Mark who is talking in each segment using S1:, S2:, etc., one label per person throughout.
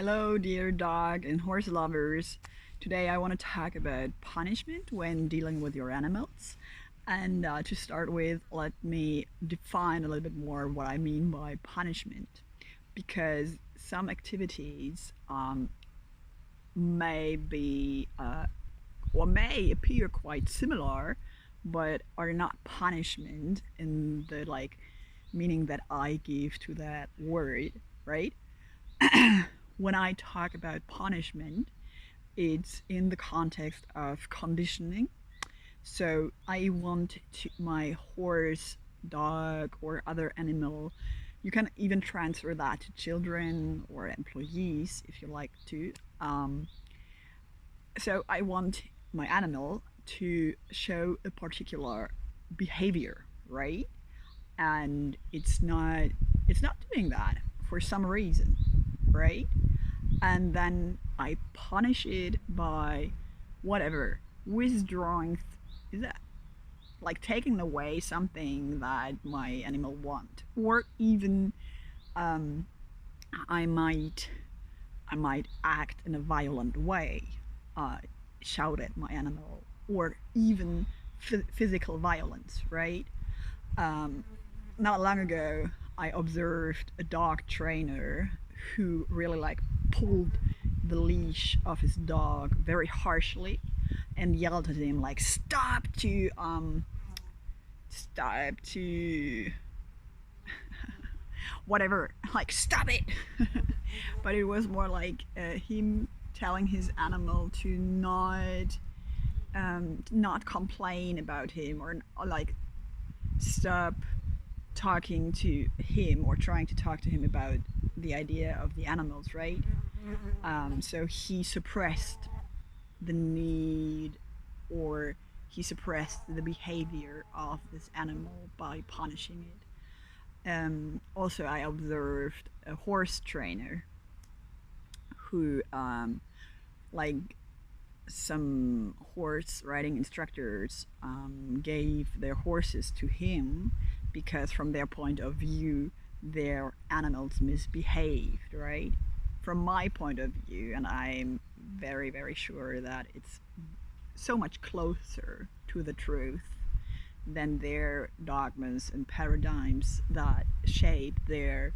S1: Hello, dear dog and horse lovers. Today, I want to talk about punishment when dealing with your animals. And to start with, let me define a little bit more what I mean by punishment. Because some activities may be or may appear quite similar, but are not punishment in the meaning that I give to that word, right? When I talk about punishment, it's in the context of conditioning. So I want my horse, dog, or other animal. You can even transfer that to children or employees if you like to. So I want my animal to show a particular behavior, right? And it's not doing that for some reason, right? And then I punish it by whatever withdrawing is that like taking away something that my animal want, or even um, I might I might act in a violent way, uh, shout at my animal, or even physical violence, right? Um, Not long ago, I observed a dog trainer who really pulled the leash of his dog very harshly and yelled at him like stop to whatever, like stop it. But it was more like him telling his animal to not complain about him, or like stop talking to him or trying to talk to him about the idea of the animals, right? So he suppressed the need, or he suppressed the behavior of this animal by punishing it. Also, I observed a horse trainer who, like some horse riding instructors, gave their horses to him because, from their point of view, their animals misbehaved, right? From my point of view, and I'm very, very sure that it's so much closer to the truth than their dogmas and paradigms that shape their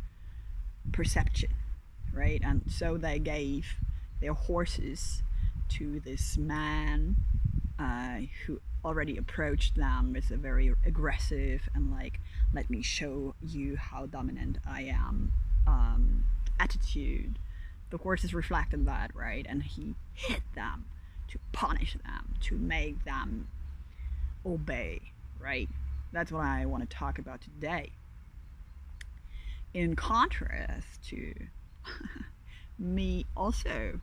S1: perception, right? And so they gave their horses to this man who already approached them with a very aggressive and like, let me show you how dominant I am attitude. The horses reflected that, right? And he hit them to punish them, to make them obey, right? That's what I want to talk about today. In contrast to me also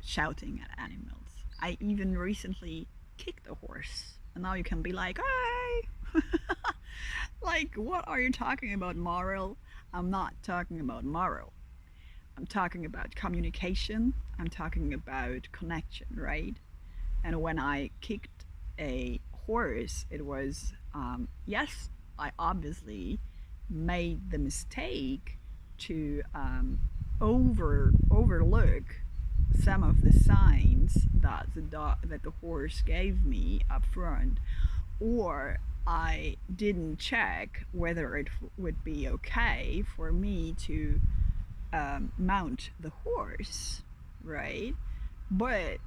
S1: shouting at animals, I even recently kicked a horse. And now you can be like, hey, like, what are you talking about, moral? I'm not talking about moral. I'm talking about communication. I'm talking about connection, right? And when I kicked a horse, it was, yes, I obviously made the mistake to overlook some of the signs that the horse gave me up front, or I didn't check whether it would be okay for me to mount the horse, right? But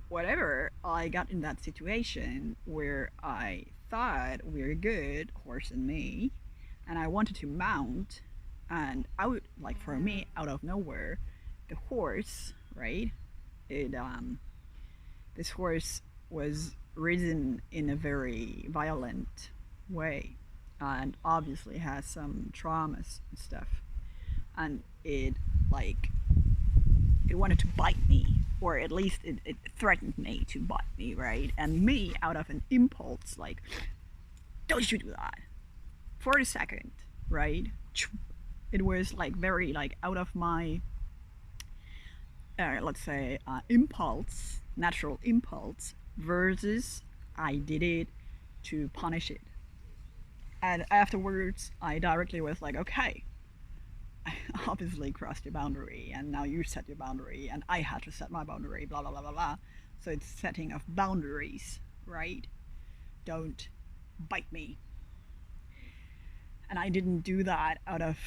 S1: whatever, I got in that situation where I thought we're good, horse and me, and I wanted to mount, and I would like, for me, out of nowhere, the horse, right? It This horse was ridden in a very violent way, and obviously has some traumas and stuff, and like it wanted to bite me, or at least it threatened me to bite me, right? And me, out of an impulse, like, don't you do that for a second, right? It was like very like out of my let's say impulse, natural impulse, versus I did it to punish it. And afterwards I directly was like, okay, obviously crossed your boundary, and now you set your boundary, and I had to set my boundary, blah blah blah blah blah. So it's setting of boundaries, right? Don't bite me. And I didn't do that out of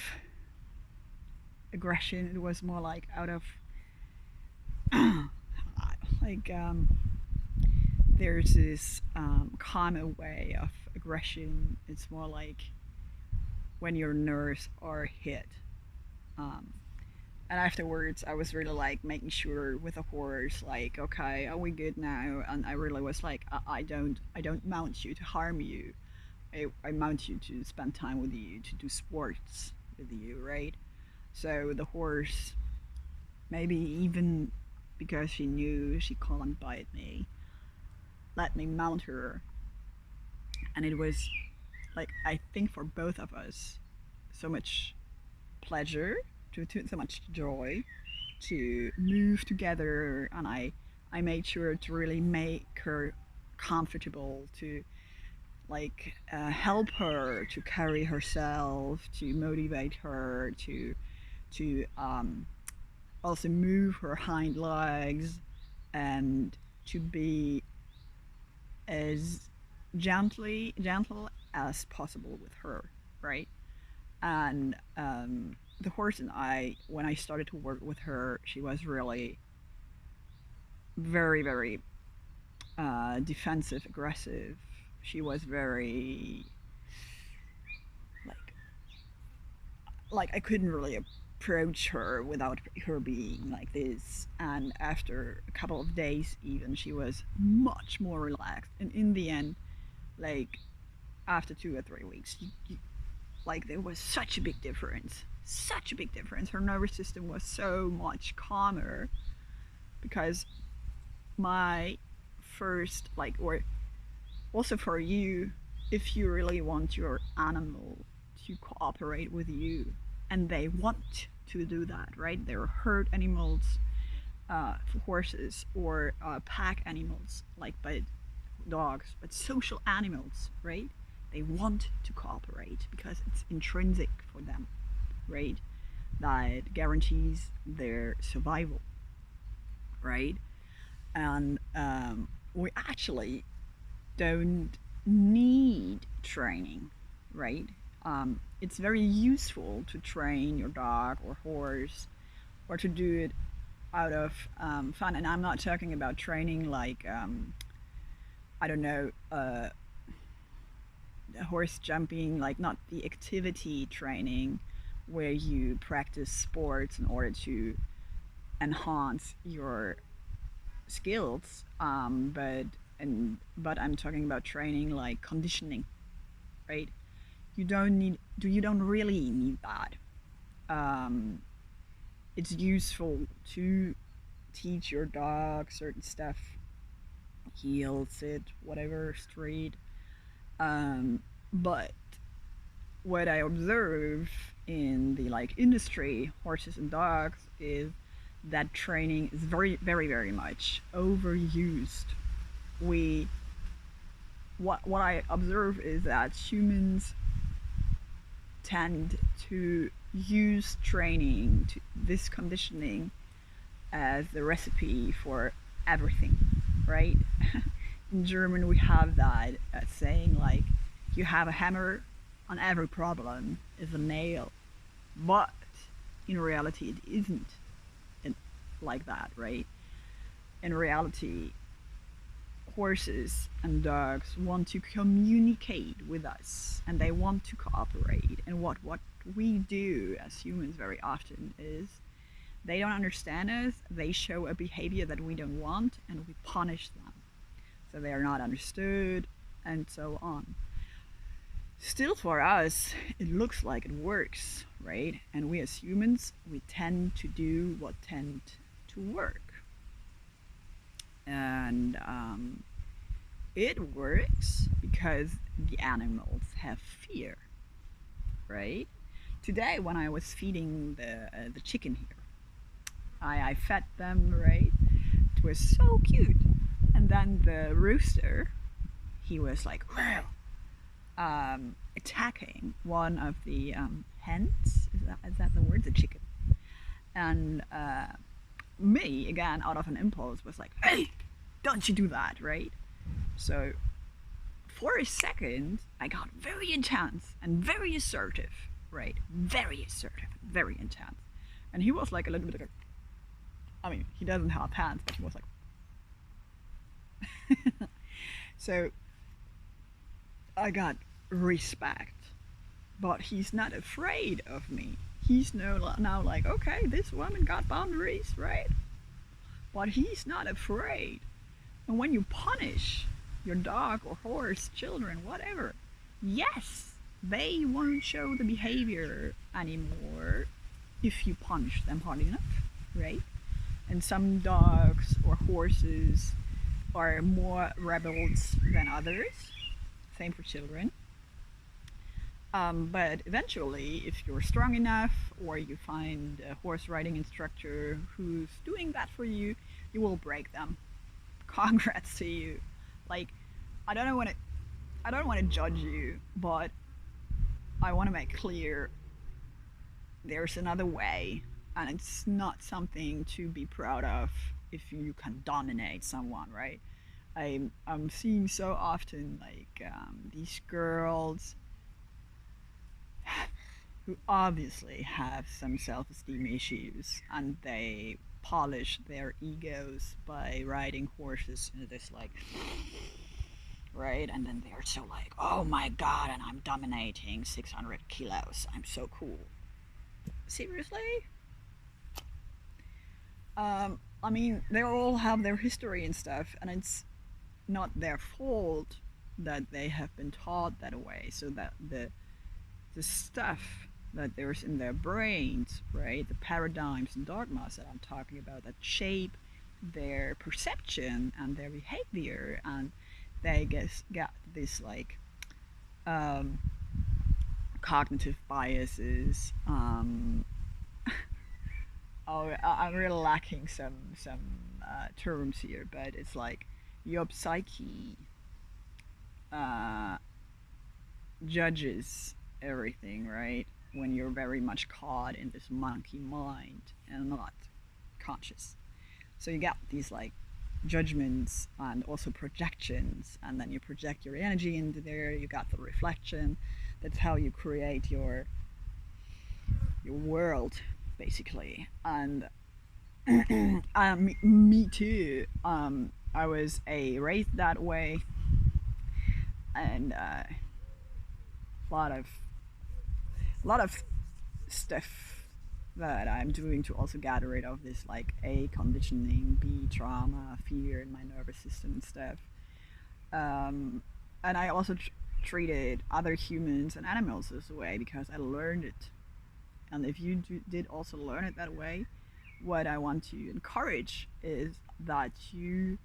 S1: aggression. It was more like out of like there's this common way of aggression. It's more like when your nerves are hit. And afterwards, I was really like making sure with the horse, like, okay, are we good now? And I really was like, I don't mount you to harm you. I mount you to spend time with you, to do sports with you, right? So the horse, maybe even because she knew she couldn't bite me, let me mount her. And it was like, I think for both of us, so much pleasure, to so much joy to move together. And I made sure to really make her comfortable, to like help her to carry herself, to motivate her to also move her hind legs, and to be as gentle as possible with her, right? And the horse and I, when I started to work with her, she was really very, very defensive, aggressive. She was very like I couldn't really approach her without her being like this. And after a couple of days, even, she was much more relaxed. And in the end, like after 2 or 3 weeks, like there was such a big difference, such a big difference. Her nervous system was so much calmer, because my first or also for you, if you really want your animal to cooperate with you, and they want to do that, right? They're herd animals, for horses, or pack animals but dogs, but social animals, right? They want to cooperate because it's intrinsic for them, right? That guarantees their survival, right? And we actually don't need training, right? It's very useful to train your dog or horse, or to do it out of fun. And I'm not talking about training like I don't know, horse jumping, like not the activity training where you practice sports in order to enhance your skills, but I'm talking about training like conditioning, right? You don't really need that. It's useful to teach your dog certain stuff, heel, sit, whatever, straight. But what I observe in the industry, horses and dogs, is that training is very, very, very much overused. What I observe is that humans tend to use training, this conditioning, as the recipe for everything, right? In German, we have that saying like, you have a hammer, on every problem is a nail. But in reality, it isn't like that, right? In reality, horses and dogs want to communicate with us, and they want to cooperate. And what we do as humans very often is, they don't understand us, they show a behavior that we don't want, and we punish them. So they are not understood, and so on. Still, for us, it looks like it works, right? And we as humans, we tend to do what tend to work. And it works because the animals have fear, right? Today, when I was feeding the chicken here, I fed them, right? It was so cute. And then the rooster, he was like, attacking one of the hens. Is that the word? The chicken. And me, again, out of an impulse, was like, hey, don't you do that, right? So for a second, I got very intense and very assertive, right? Very assertive, very intense. And he was like a little bit like, I mean, he doesn't have hands, but he was like, so I got respect, but he's not afraid of me. He's now like, okay, this woman got boundaries, right? But he's not afraid. And when you punish your dog or horse, children, whatever, yes, they won't show the behavior anymore if you punish them hard enough, right? And some dogs or horses are more rebels than others. Same for children. But eventually, if you're strong enough or you find a horse riding instructor who's doing that for you, you will break them. Congrats to you. Like, I don't want to judge you, but I want to make clear there's another way, and it's not something to be proud of if you can dominate someone, right? I'm seeing so often like these girls who obviously have some self-esteem issues, and they polish their egos by riding horses in this like, right, and then they're so like, oh my god, and I'm dominating 600 kilos, I'm so cool. Seriously? I mean, they all have their history and stuff, and it's not their fault that they have been taught that way, so that the stuff that there's in their brains, right, the paradigms and dogmas that I'm talking about that shape their perception and their behavior, and they get this like cognitive biases. I'm really lacking some terms here, but it's like your psyche judges everything, right? When you're very much caught in this monkey mind and not conscious. So you get these like judgments and also projections, and then you project your energy into there, you got the reflection. That's how you create your world, basically. And me too. I was raised that way, and a lot of stuff that I'm doing to also get rid of this like A conditioning, B trauma, fear in my nervous system and stuff. And I also treated other humans and animals this way because I learned it. And if you did also learn it that way, what I want to encourage is that you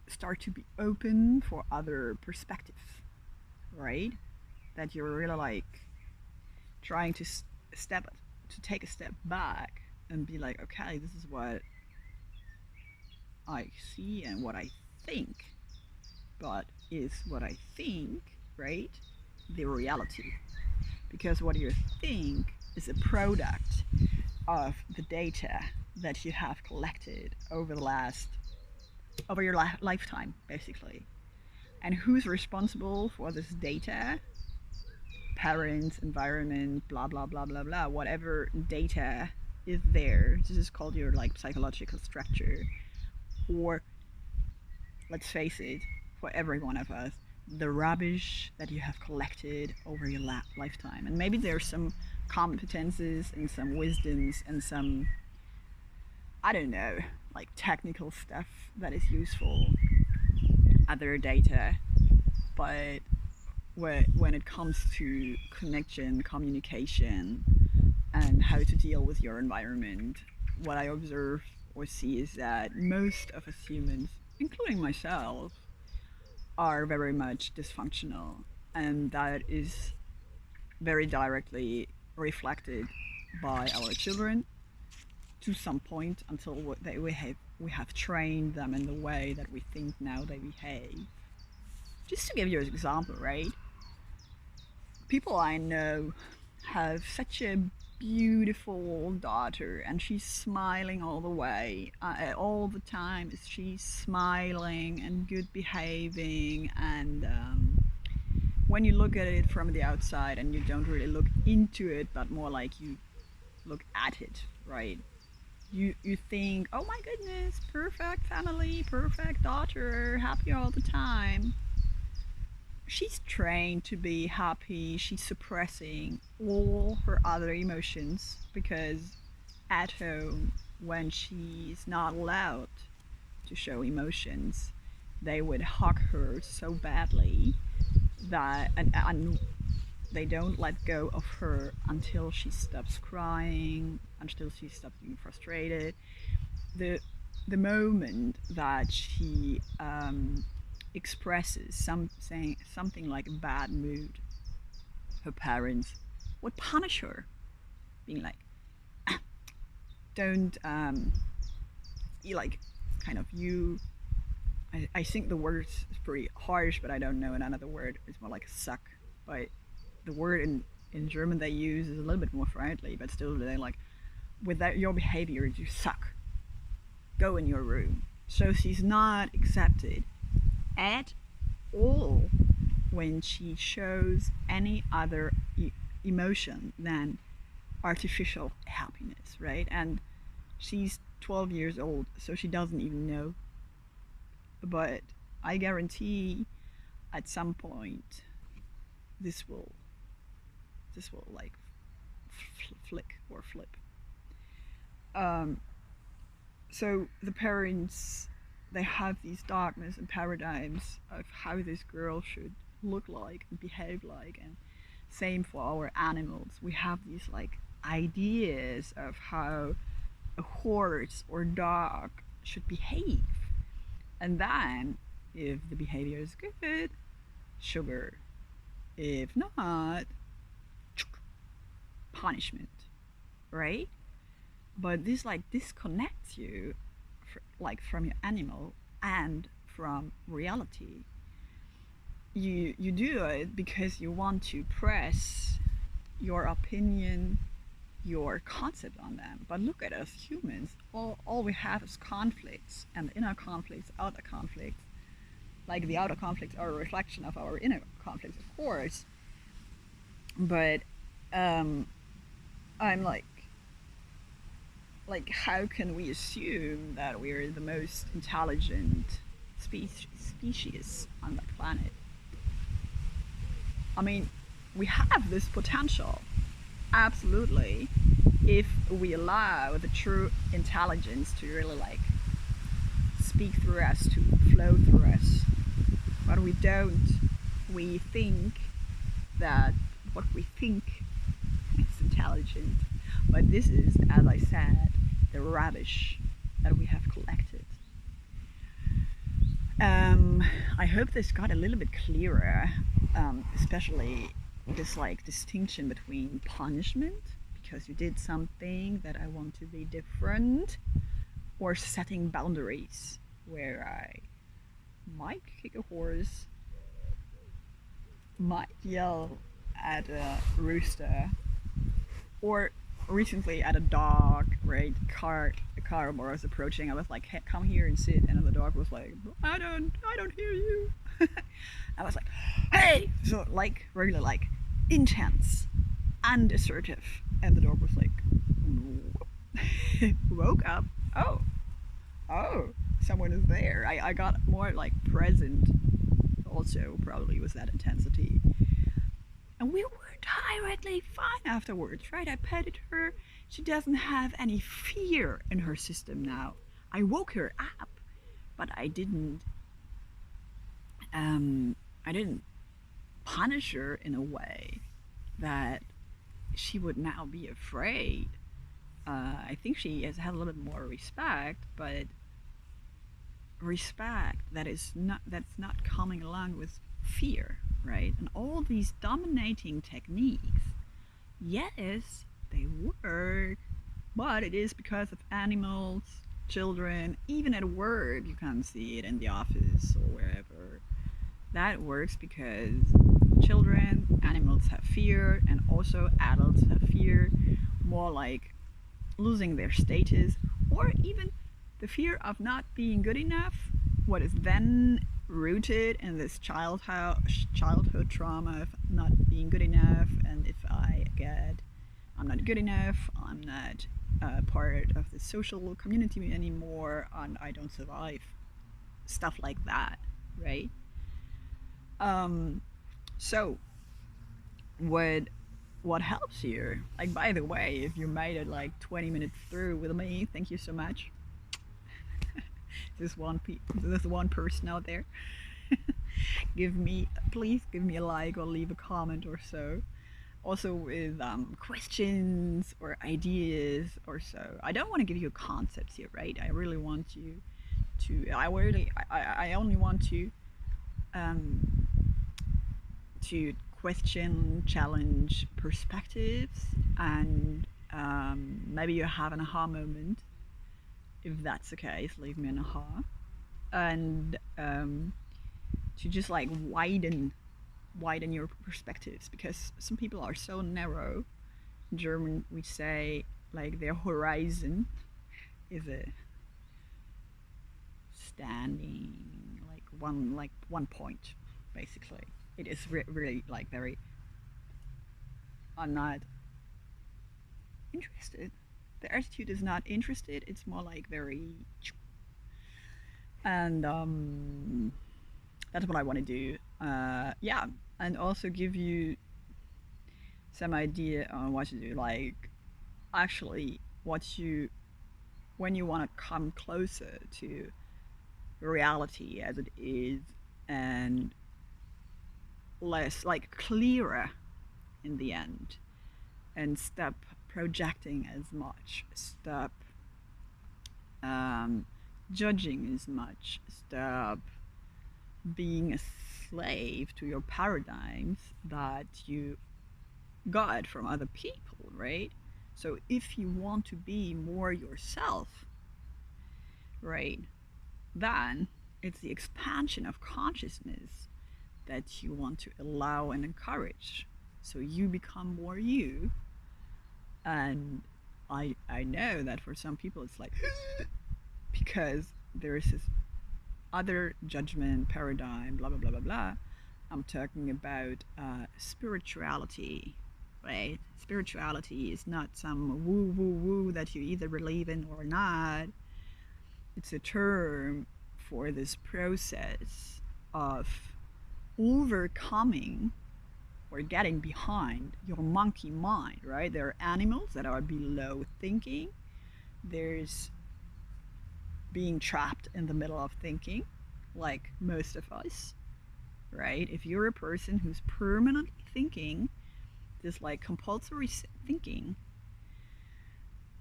S1: start to be open for other perspectives, right? That you're really like trying to take a step back and be like, okay, this is what I see and what I think, but is what I think, right, the reality? Because what you think is a product of the data that you have collected over your lifetime, basically. And who's responsible for this data? Parents, environment, blah blah blah blah blah, whatever data is there. This is called your like psychological structure. Or let's face it, for every one of us, the rubbish that you have collected over your lifetime. And maybe there's some competences and some wisdoms and some, I don't know, like technical stuff that is useful, other data. But when it comes to connection, communication, and how to deal with your environment, what I observe or see is that most of us humans, including myself, are very much dysfunctional, and that is very directly reflected by our children to some point until we have trained them in the way that we think now they behave. Just to give you an example, right? People I know have such a beautiful daughter, and she's smiling all the way, all the time. She's smiling and good behaving, and when you look at it from the outside and you don't really look into it, but more like you look at it, right? You think, oh my goodness, perfect family, perfect daughter, happy all the time. She's trained to be happy. She's suppressing all her other emotions because at home, when she's not allowed to show emotions, they would hug her so badly that and they don't let go of her until she stops crying, until she stops being frustrated. The the moment that she expresses something like a bad mood, her parents would punish her, being like, "Don't you like kind of you." I think the word is pretty harsh, but I don't know another word. It's more like suck. But the word in German they use is a little bit more friendly, but still they're like, without your behavior, you suck. Go in your room. So she's not accepted at all when she shows any other emotion than artificial happiness, right? And she's 12 years old, so she doesn't even know. But I guarantee at some point this will like flick or flip. Um, so the parents, they have these dogmas and paradigms of how this girl should look like and behave like, and same for our animals. We have these like ideas of how a horse or dog should behave, and then if the behavior is good, sugar. If not, punishment, right? But this like disconnects you like from your animal and from reality. You do it because you want to press your opinion, your concept on them. But look at us humans, all we have is conflicts, and inner conflicts, outer conflicts. Like the outer conflicts are a reflection of our inner conflicts, of course. But I'm like how can we assume that we're the most intelligent species on the planet? I mean, we have this potential, absolutely, if we allow the true intelligence to really like speak through us, to flow through us. But we don't. We think that what we think is intelligent. But this is, as I said, the rubbish that we have collected. I hope this got a little bit clearer, especially this like distinction between punishment because you did something that I want to be different, or setting boundaries where I might kick a horse, might yell at a rooster, or recently at a dog, right? A car was approaching. I was like, hey, come here and sit, and the dog was like, I don't hear you. I was like, hey, so like really like intense and assertive, and the dog was like, woke up. Oh, someone is there. I got more like present, also probably with that intensity. And we were directly fine afterwards, right? I petted her. She doesn't have any fear in her system now. I woke her up, but I didn't punish her in a way that she would now be afraid. I think she has had a little bit more respect, but respect that's not coming along with fear, right? And all these dominating techniques, yes, they work, but it is because of animals, children, even at work. You can see it in the office or wherever. That works because children, animals have fear, and also adults have fear, more like losing their status, or even the fear of not being good enough, what is then rooted in this childhood trauma of not being good enough, and if I'm not good enough, I'm not part of the social community anymore, and I don't survive. Stuff like that, right? So what helps you? Like, by the way, if you made it like 20 minutes through with me, thank you so much. This one person out there. Please give me a like or leave a comment or so. Also with questions or ideas or so. I don't want to give you concepts here, right? I really want you to. I only want to question, challenge perspectives, and maybe you have an aha moment. If that's the case, leave me an aha. And to just like widen your perspectives, because some people are so narrow. In German we say like their horizon is a standing like one point, basically. It is really like very, I'm not interested. The attitude is not interested, it's more like very, and that's what I want to do. Yeah, and also give you some idea on what to do, like actually when you want to come closer to reality as it is, and less like clearer in the end, and stop projecting as much, stop judging as much, stop being a slave to your paradigms that you got from other people, right? So if you want to be more yourself, right, then it's the expansion of consciousness that you want to allow and encourage, so you become more you. And I know that for some people it's like because there is this other judgment paradigm, blah blah blah blah blah. I'm talking about spirituality, right? Spirituality is not some woo woo woo that you either believe in or not. It's a term for this process of overcoming or getting behind your monkey mind, right? There are animals that are below thinking. There's being trapped in the middle of thinking, like most of us, right? If you're a person who's permanently thinking, this like compulsory thinking,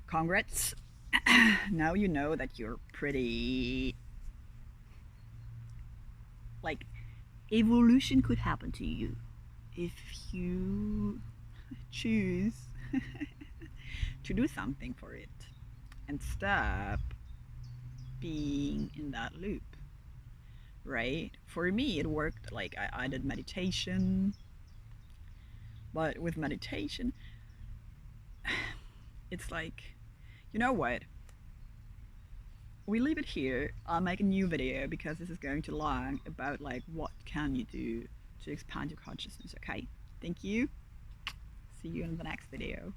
S1: congrats. Now you know that you're pretty, like, evolution could happen to you if you choose to do something for it and stop being in that loop, right? For me, it worked. Like, I did meditation, but with meditation, it's like, you know what? We leave it here. I'll make a new video because this is going too long about like what can you do to expand your consciousness, okay? Thank you. See you in the next video.